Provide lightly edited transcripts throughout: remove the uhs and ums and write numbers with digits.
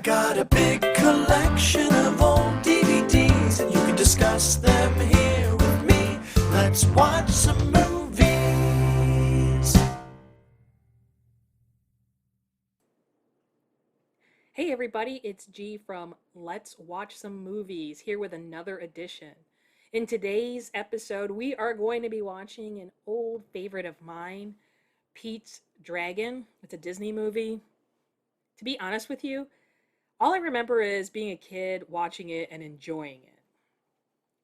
got a big collection of old DVDs. You can discuss them here with me. Let's watch some movies. Hey everybody, it's G from Let's Watch Some Movies here with another edition. In today's episode, we are going to be watching an old favorite of mine, Pete's Dragon. It's a Disney movie. To be honest with you, all I remember is being a kid, watching it, and enjoying it.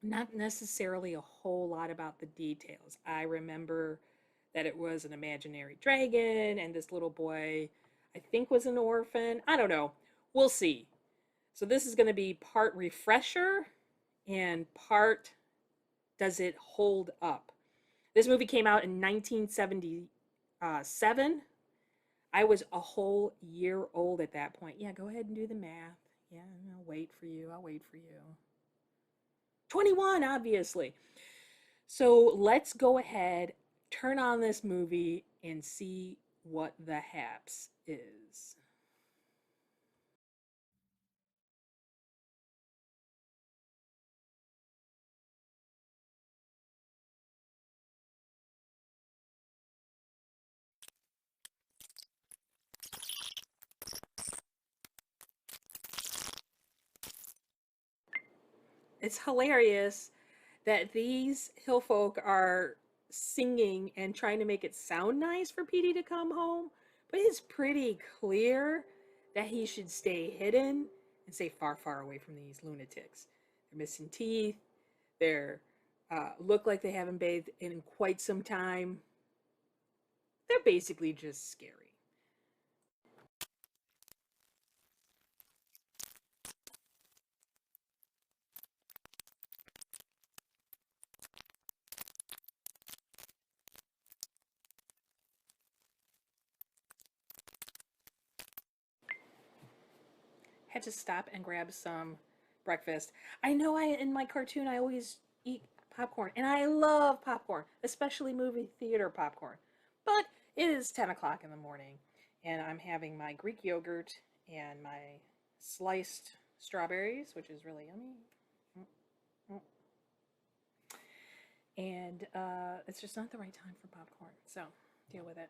Not necessarily a whole lot about the details. I remember that it was an imaginary dragon, and this little boy, I think, was an orphan. I don't know. We'll see. So, this is going to be part refresher and part does it hold up. This movie came out in 1977. I was a whole year old at that point. Yeah, go ahead and do the math. Yeah, I'll wait for you. I'll wait for you. 21, obviously. So let's go ahead, turn on this movie, and see what the haps is. It's hilarious that these hill folk are singing and trying to make it sound nice for Petey to come home, but it's pretty clear that he should stay hidden and stay far, far away from these lunatics. They're missing teeth. They're look like they haven't bathed in quite some time. They're basically just scary. Had to stop and grab some breakfast. I know I in my cartoon I always eat popcorn, and I love popcorn, especially movie theater popcorn. But it is 10 o'clock in the morning, and I'm having my Greek yogurt and my sliced strawberries, which is really yummy. And it's just not the right time for popcorn, so deal with it.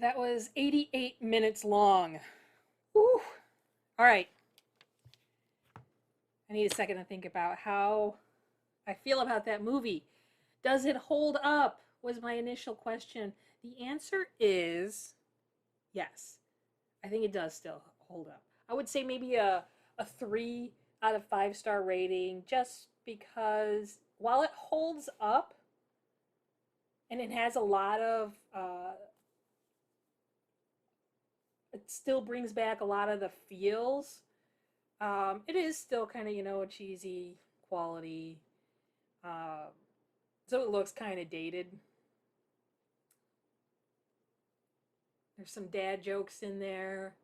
That was 88 minutes long. Whew. All right. I need a second to think about how I feel about that movie. Does it hold up? Was my initial question. The answer is yes. I think it does still hold up. I would say maybe a 3 out of 5 star rating just because while it holds up and it has a lot of, it still brings back a lot of the feels It is still kind of, a cheesy quality. Um, so it looks kind of dated. There's some dad jokes in there.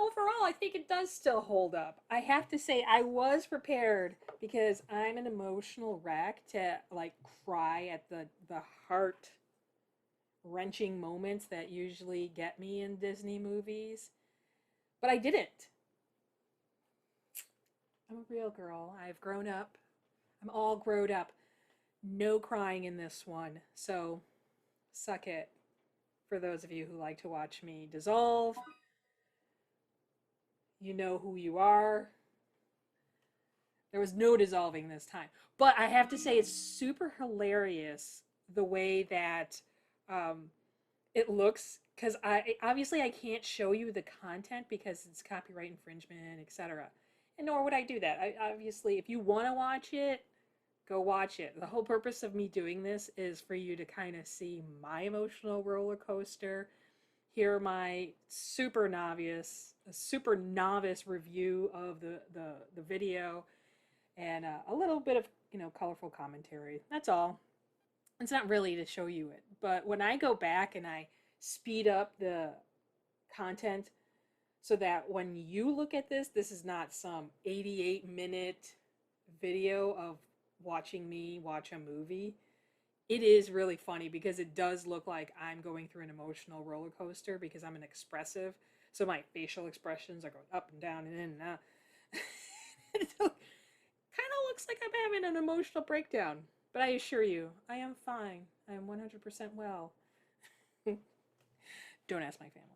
Overall, I think it does still hold up. I have to say, I was prepared because I'm an emotional wreck to like cry at the heart wrenching moments that usually get me in Disney movies, but I didn't. I'm a real girl. I've grown up. I'm all grown up. No crying in this one. So, suck it. For those of you who like to watch me dissolve, you know who you are. There was no dissolving this time. But I have to say, it's super hilarious the way that um, it looks. Because I can't show you the content because it's copyright infringement, etc. And nor would I do that. Obviously, if you want to watch it, go watch it. The whole purpose of me doing this is for you to kind of see my emotional roller coaster, hear my super novice review of the video, and a little bit of colorful commentary. That's all. It's not really to show you it, but when I go back and I speed up the content so that when you look at this is not some 88-minute video of watching me watch a movie. It is really funny because it does look like I'm going through an emotional roller coaster because I'm an expressive. So my facial expressions are going up and down and in and out. It kind of looks like I'm having an emotional breakdown. But I assure you, I am fine. I am 100% well. Don't ask my family.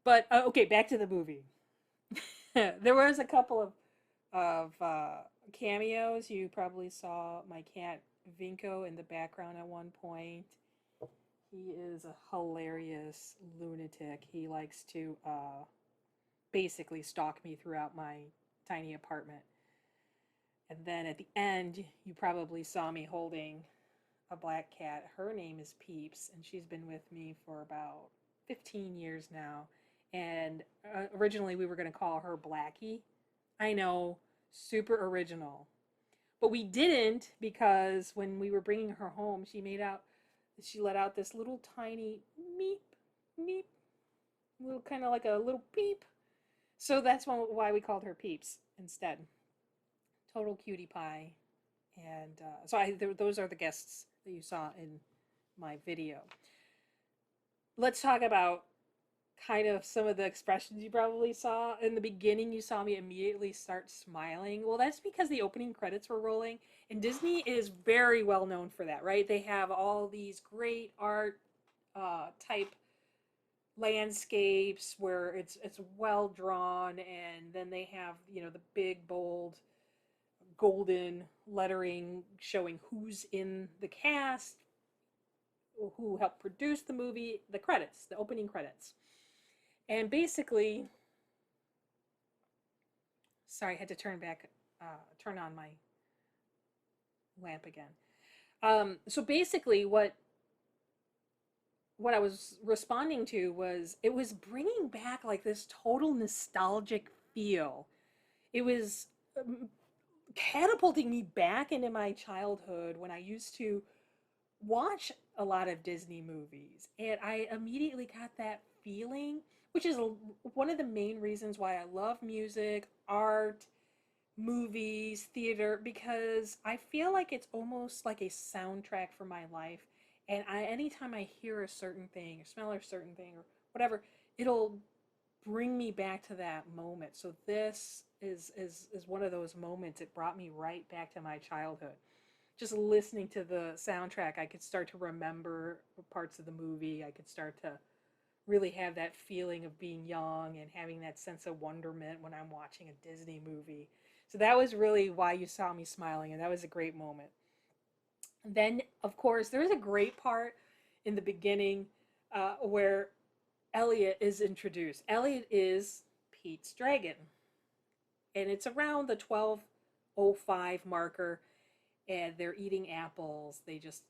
But okay, back to the movie. There was a couple of cameos. You probably saw my cat Vinko in the background at one point. He is a hilarious lunatic. He likes to basically stalk me throughout my tiny apartment. And then at the end, you probably saw me holding a black cat. Her name is Peeps, and she's been with me for about 15 years now. And originally, we were going to call her Blackie. I know, super original. But we didn't because when we were bringing her home, she let out this little tiny meep, meep, little kind of like a little peep. So that's why we called her Peeps instead. Total cutie pie. And those are the guests that you saw in my video. Let's talk about kind of some of the expressions you probably saw. In the beginning, you saw me immediately start smiling. Well, that's because the opening credits were rolling, and Disney is very well known for that, right? They have all these great art type landscapes where it's well drawn, and then they have the big bold golden lettering showing who's in the cast, who helped produce the movie, the credits, the opening credits. And basically, sorry, I had to turn on my lamp again. So basically, what I was responding to was it was bringing back like this total nostalgic feel. It was catapulting me back into my childhood when I used to watch a lot of Disney movies, and I immediately got that feeling, which is one of the main reasons why I love music, art, movies, theater, because I feel like it's almost like a soundtrack for my life. And anytime I hear a certain thing or smell a certain thing or whatever, it'll bring me back to that moment. So this is one of those moments. It brought me right back to my childhood. Just listening to the soundtrack, I could start to remember parts of the movie. I could start to really have that feeling of being young and having that sense of wonderment when I'm watching a Disney movie. So that was really why you saw me smiling, and that was a great moment. And then, of course, there's a great part in the beginning where Elliot is introduced. Elliot is Pete's dragon, and it's around the 12:05 marker, and they're eating apples. They just,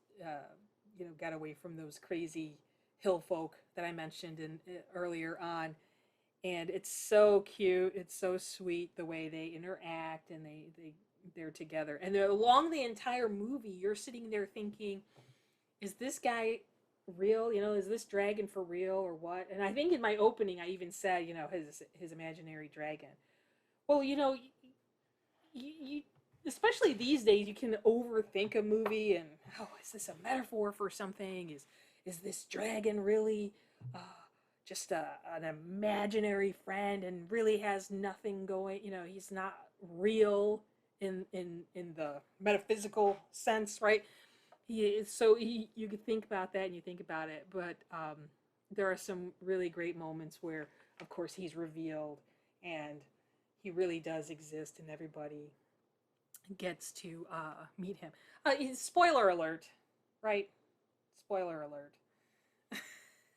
got away from those crazy hill folk that I mentioned earlier on, and it's so cute, it's so sweet the way they interact, and they're together, and they're, along the entire movie you're sitting there thinking, is this guy real? You know, is this dragon for real or what? And I think in my opening I even said, his imaginary dragon. Well, you especially these days, you can overthink a movie, and, oh, is this a metaphor for something? Is this dragon really uh, just an imaginary friend and really has nothing going? He's not real in the metaphysical sense, right? He is, so you could think about that, and you think about it, but there are some really great moments where, of course, he's revealed, and he really does exist, and everybody gets to meet him. Spoiler alert, right? Spoiler alert.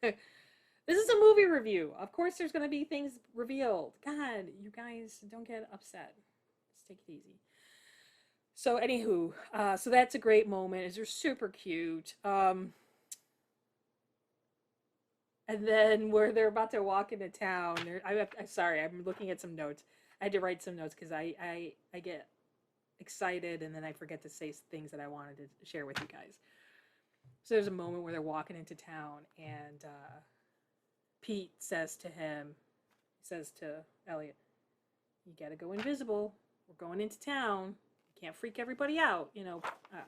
This is a movie review. Of course, there's going to be things revealed. God, you guys don't get upset. Just take it easy. So, anywho, so that's a great moment. They're super cute. And then where they're about to walk into town, I'm sorry, I'm looking at some notes. I had to write some notes because I get excited and then I forget to say things that I wanted to share with you guys. So there's a moment where they're walking into town, and Pete says to Elliot, "You got to go invisible. We're going into town. You can't freak everybody out."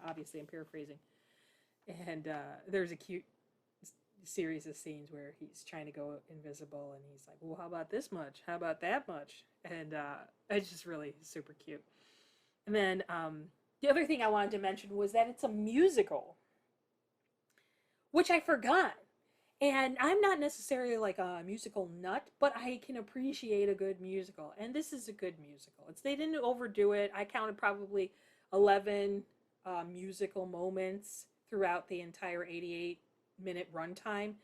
Obviously I'm paraphrasing. And there's a cute series of scenes where he's trying to go invisible, and he's like, "Well, how about this much? How about that much?" And it's just really super cute. And then the other thing I wanted to mention was that it's a musical, which I forgot. And I'm not necessarily like a musical nut, but I can appreciate a good musical. And this is a good musical. They didn't overdo it. I counted probably 11 musical moments throughout the entire 88-minute runtime.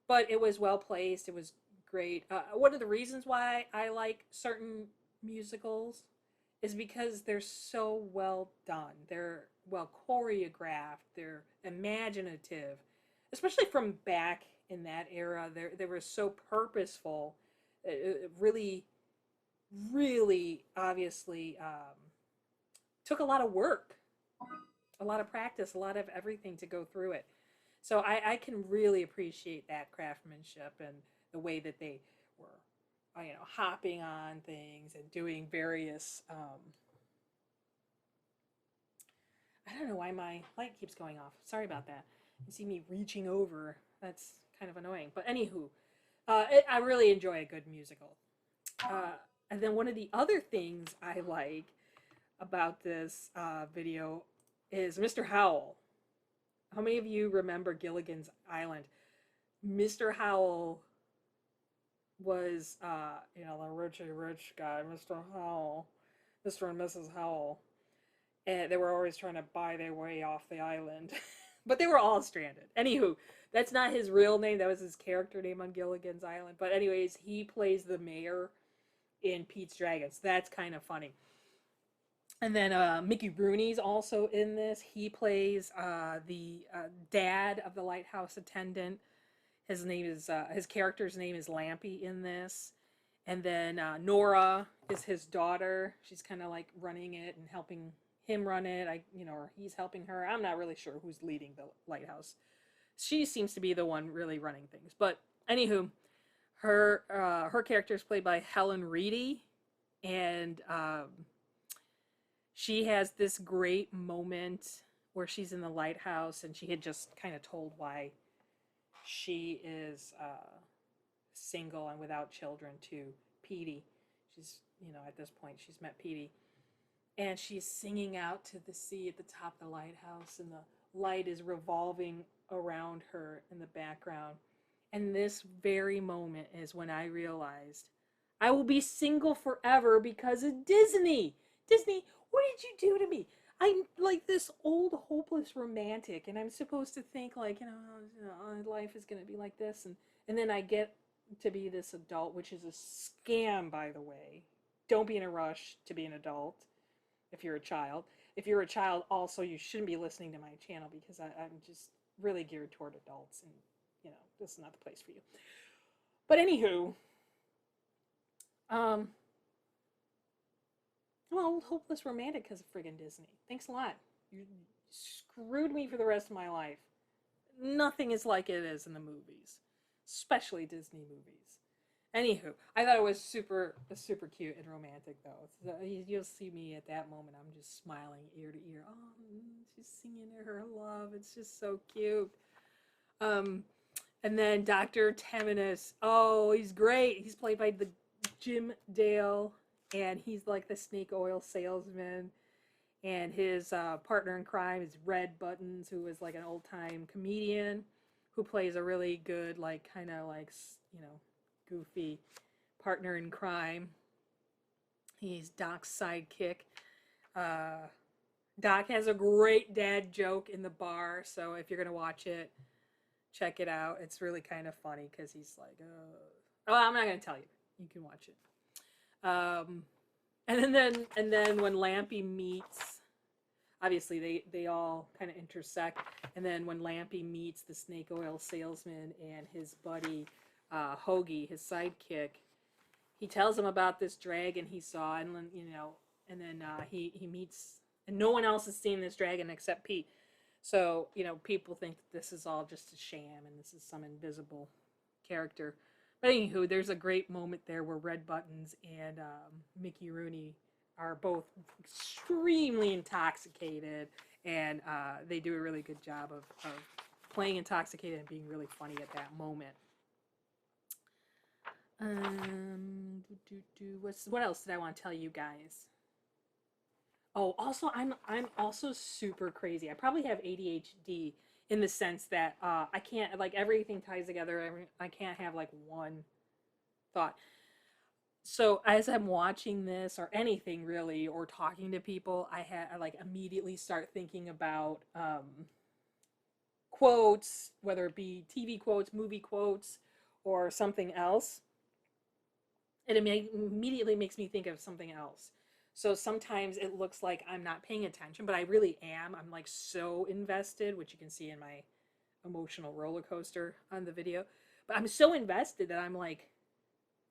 But it was well placed. It was great. One of the reasons why I like certain musicals is because they're so well done. They're well choreographed. They're imaginative, especially from back in that era. They were so purposeful. It really, really obviously took a lot of work, a lot of practice, a lot of everything to go through it. So I can really appreciate that craftsmanship and the way that they were, hopping on things and doing various. I don't know why my light keeps going off. Sorry about that. You see me reaching over. That's kind of annoying. But anywho, I really enjoy a good musical. And then one of the other things I like about this video is Mr. Howell. How many of you remember Gilligan's Island? Mr. Howell was, the rich guy, Mr. Howell, Mr. and Mrs. Howell. And they were always trying to buy their way off the island. But they were all stranded. Anywho, that's not his real name. That was his character name on Gilligan's Island. But anyways, he plays the mayor in Pete's Dragons. That's kind of funny. And then Mickey Rooney's also in this. He plays the dad of the lighthouse attendant. His character's name is Lampy in this. And then Nora is his daughter. She's kind of like running it and helping him run it. Or he's helping her. I'm not really sure who's leading the lighthouse. She seems to be the one really running things. But anywho, her character is played by Helen Reedy, and she has this great moment where she's in the lighthouse, and she had just kind of told why she is single and without children to Petey. She's, at this point, she's met Petey. And she's singing out to the sea at the top of the lighthouse, and the light is revolving around her in the background. And this very moment is when I realized I will be single forever because of Disney. Disney, what did you do to me? I'm like this old, hopeless romantic, and I'm supposed to think like, life is going to be like this. And then I get to be this adult, which is a scam, by the way. Don't be in a rush to be an adult if you're a child. If you're a child, also, you shouldn't be listening to my channel because I'm just really geared toward adults, and, this is not the place for you. But anywho, Um, well, hopeless romantic because of friggin' Disney. Thanks a lot. You screwed me for the rest of my life. Nothing is like it is in the movies, especially Disney movies. Anywho, I thought it was super cute and romantic though. So you'll see me at that moment. I'm just smiling ear to ear. Oh, she's singing her love. It's just so cute. Um, and then Dr. Temenus. Oh, he's great. He's played by the Jim Dale, and he's like the snake oil salesman. And his partner in crime is Red Buttons, who is like an old time comedian who plays a really good, like kind of like goofy partner in crime. He's Doc's sidekick. Uh, Doc has a great dad joke in the bar, so if you're gonna watch it, check it out. It's really kind of funny because he's like, oh, I'm not gonna tell you. You can watch it. And then when Lampy meets, obviously they all kind of intersect, and then when Lampy meets the snake oil salesman and his buddy Hoagie, his sidekick, he tells him about this dragon he saw, and then he meets, and no one else has seen this dragon except Pete. So people think that this is all just a sham and this is some invisible character. But anywho, there's a great moment there where Red Buttons and Mickey Rooney are both extremely intoxicated, and they do a really good job of playing intoxicated and being really funny at that moment. What else did I want to tell you guys? Oh, also, I'm also super crazy. I probably have ADHD in the sense that I can't, like, everything ties together. I can't have like one thought. So as I'm watching this or anything really, or talking to people, I like immediately start thinking about quotes, whether it be TV quotes, movie quotes, or something else. It immediately makes me think of something else. So sometimes it looks like I'm not paying attention, but I really am. I'm like so invested, which you can see in my emotional roller coaster on the video. But I'm so invested that I'm like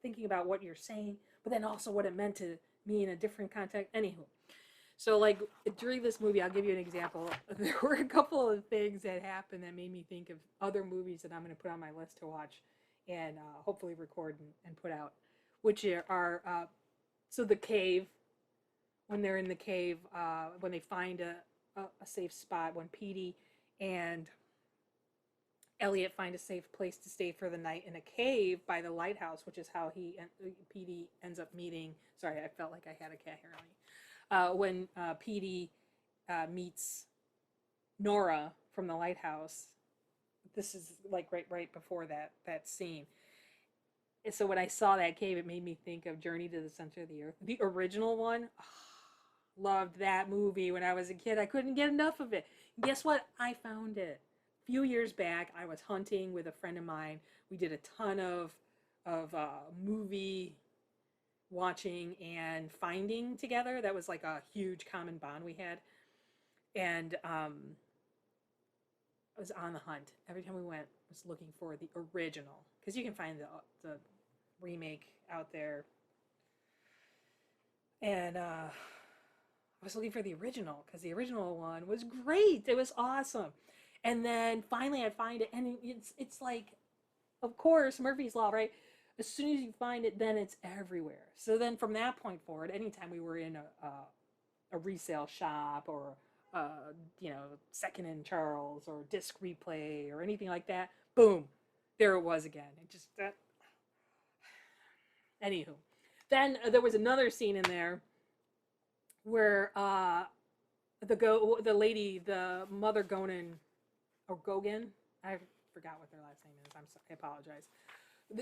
thinking about what you're saying, but then also what it meant to me in a different context. Anywho, so like during this movie, I'll give you an example. There were a couple of things that happened that made me think of other movies that I'm going to put on my list to watch and hopefully record and put out, which are so the cave. When they're in the cave, when they find a safe spot, when Petey and Elliot find a safe place to stay for the night in a cave by the lighthouse, which is how Petey ends up meeting. Sorry, I felt like I had a cat hair on me. When Petey meets Nora from the lighthouse, this is like right before that scene. And so when I saw that cave, it made me think of Journey to the Center of the Earth, the original one. Loved that movie when I was a kid. I couldn't get enough of it. Guess what? I found it. A few years back, I was hunting with a friend of mine. We did a ton of movie watching and finding together. That was like a huge common bond we had. And I was on the hunt. Every time we went, I was looking for the original. Because you can find the remake out there. And I was looking for the original because the original one was great. It was awesome. And then finally I find it, and it's like, of course, Murphy's Law, right? As soon as you find it, then it's everywhere. So then from that point forward, anytime we were in a resale shop or Second and Charles or Disc Replay or anything like that, boom, there it was again. It just that. Anywho, then there was another scene in there where the lady, the Mother Gonan or Gogan, I forgot what their last name is. I'm sorry, I apologize.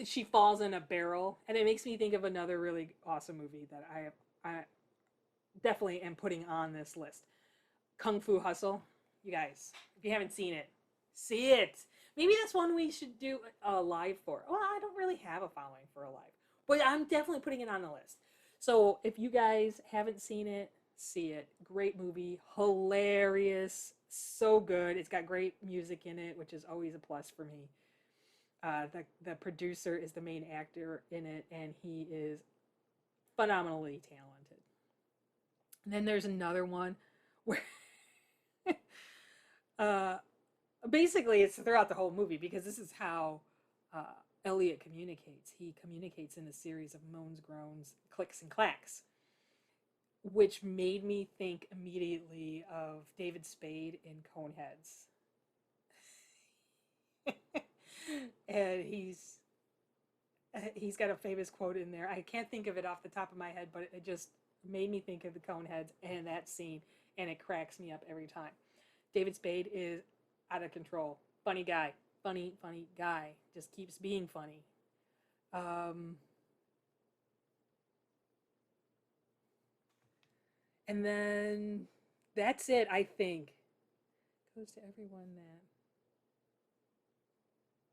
She falls in a barrel, and it makes me think of another really awesome movie that I definitely am putting on this list. Kung Fu Hustle. You guys, if you haven't seen it, see it. Maybe that's one we should do a live for. Well, I don't really have a following for a live, but I'm definitely putting it on the list. So if you guys haven't seen it, see it. Great movie, hilarious, so good. It's got great music in it, which is always a plus for me. The producer is the main actor in it, and he is phenomenally talented. And then there's another one where uh, basically it's throughout the whole movie because this is how Elliot communicates. He communicates in a series of moans, groans, clicks, and clacks, which made me think immediately of David Spade in Coneheads. And he's got a famous quote in there. I can't think of it off the top of my head, but it just made me think of the Coneheads and that scene, and it cracks me up every time. David Spade is out of control. Funny guy. Funny guy. Just keeps being funny. And then that's it, I think. Goes to everyone that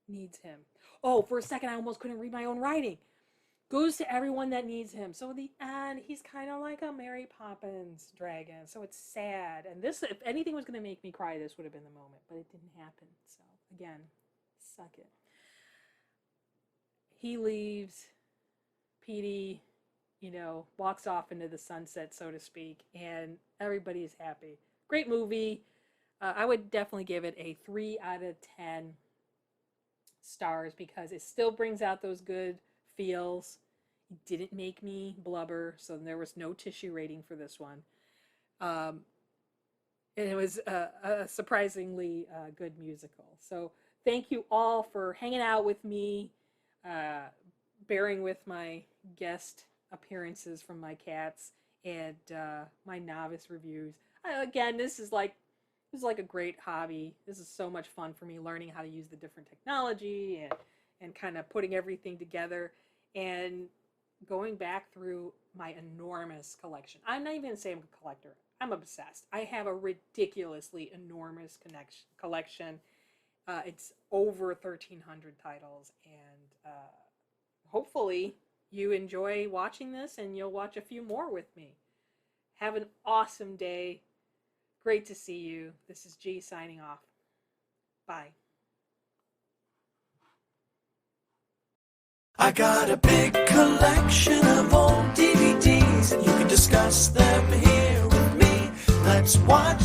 needs him. Oh, for a second, I almost couldn't read my own writing. Goes to everyone that needs him. So in the end, he's kind of like a Mary Poppins dragon. So it's sad. And this, if anything was going to make me cry, this would have been the moment. But it didn't happen. So again, suck it. He leaves. Petey, walks off into the sunset, so to speak. And everybody is happy. Great movie. I would definitely give it a 3 out of 10 stars because it still brings out those good feels. It didn't make me blubber, so there was no tissue rating for this one. And it was a surprisingly good musical. So thank you all for hanging out with me, bearing with my guest appearances from my cats and my novice reviews. Again, this is like a great hobby. This is so much fun for me, learning how to use the different technology and kind of putting everything together and going back through my enormous collection. I'm not even going to say I'm a collector. I'm obsessed. I have a ridiculously enormous collection. It's over 1,300 titles, and hopefully you enjoy watching this and you'll watch a few more with me. Have an awesome day. Great to see you. This is G signing off. Bye. I got a big collection of old DVDs, and you can discuss them here with me. Let's watch